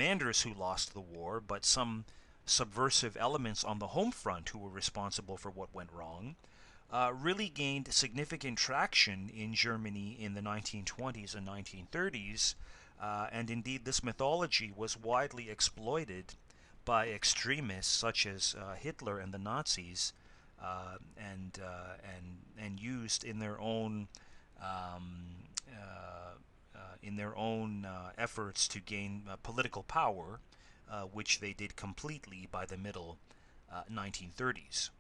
commanders who lost the war, but some subversive elements on the home front who were responsible for what went wrong, really gained significant traction in Germany in the 1920s and 1930s, and indeed this mythology was widely exploited by extremists such as Hitler and the Nazis, and used um, uh, in their own efforts to gain political power, which they did completely by the middle 1930s.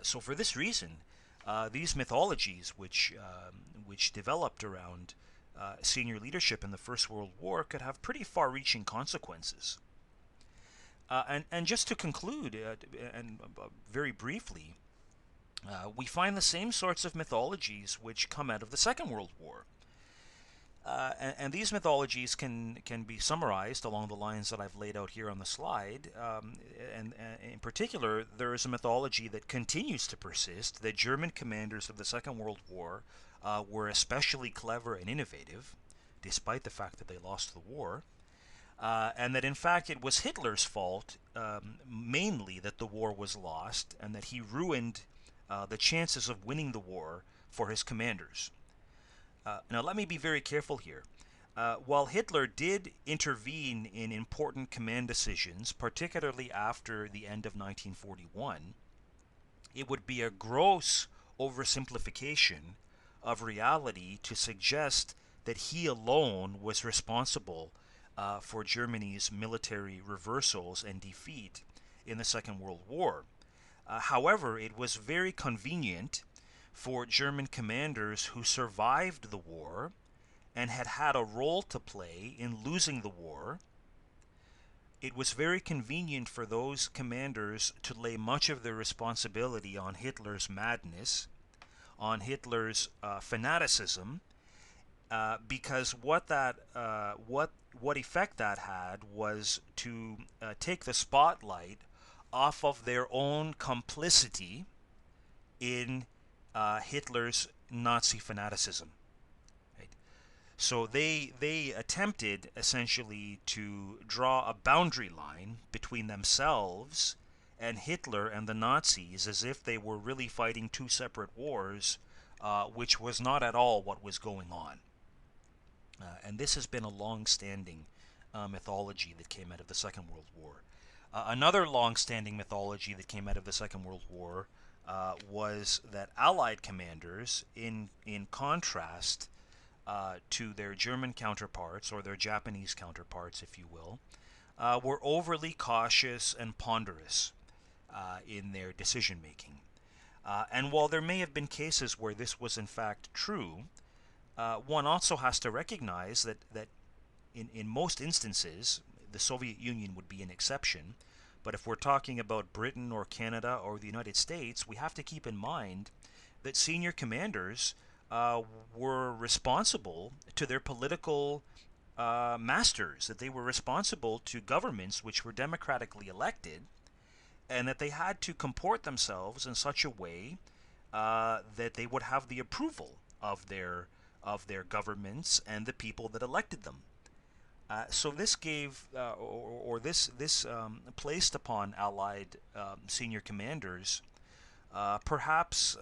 So for this reason, these mythologies, which developed around senior leadership in the First World War, could have pretty far-reaching consequences. And just to conclude, and very briefly, we find the same sorts of mythologies which come out of the Second World War. And these mythologies can be summarized along the lines that I've laid out here on the slide. And in particular, there is a mythology that continues to persist that German commanders of the Second World War were especially clever and innovative, despite the fact that they lost the war. And that in fact it was Hitler's fault, mainly, that the war was lost, and that he ruined the chances of winning the war for his commanders. Now, let me be very careful here. While Hitler did intervene in important command decisions, particularly after the end of 1941, it would be a gross oversimplification of reality to suggest that he alone was responsible for Germany's military reversals and defeat in the Second World War. However, it was very convenient for German commanders who survived the war and had had a role to play in losing the war. It was very convenient for those commanders to lay much of their responsibility on Hitler's madness, on Hitler's fanaticism, because what effect that had was to take the spotlight off of their own complicity in Hitler's Nazi fanaticism. Right? So they attempted essentially to draw a boundary line between themselves and Hitler and the Nazis, as if they were really fighting two separate wars, which was not at all what was going on. And this has been a long-standing mythology that came out of the Second World War. Another long-standing mythology that came out of the Second World War was that Allied commanders, in contrast to their German counterparts, or their Japanese counterparts, if you will, were overly cautious and ponderous in their decision-making. And while there may have been cases where this was in fact true, one also has to recognize that in most instances, the Soviet Union would be an exception, but if we're talking about Britain or Canada or the United States, we have to keep in mind that senior commanders were responsible to their political masters, that they were responsible to governments which were democratically elected, and that they had to comport themselves in such a way that they would have the approval of their governments and the people that elected them. So this gave, this placed upon Allied senior commanders perhaps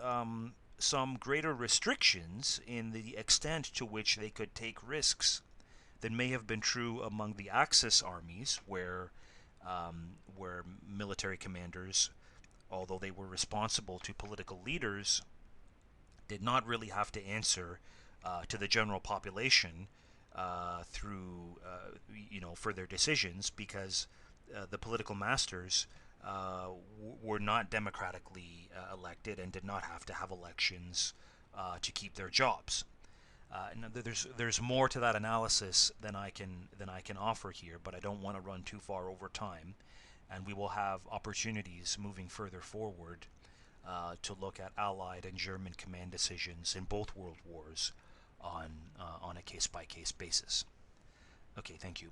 some greater restrictions in the extent to which they could take risks than may have been true among the Axis armies, where military commanders, although they were responsible to political leaders, did not really have to answer to the general population for their decisions, because the political masters were not democratically elected and did not have to have elections to keep their jobs. There's more to that analysis than I can offer here, but I don't want to run too far over time, and we will have opportunities moving further forward to look at Allied and German command decisions in both world wars on a case-by-case basis. Okay, thank you.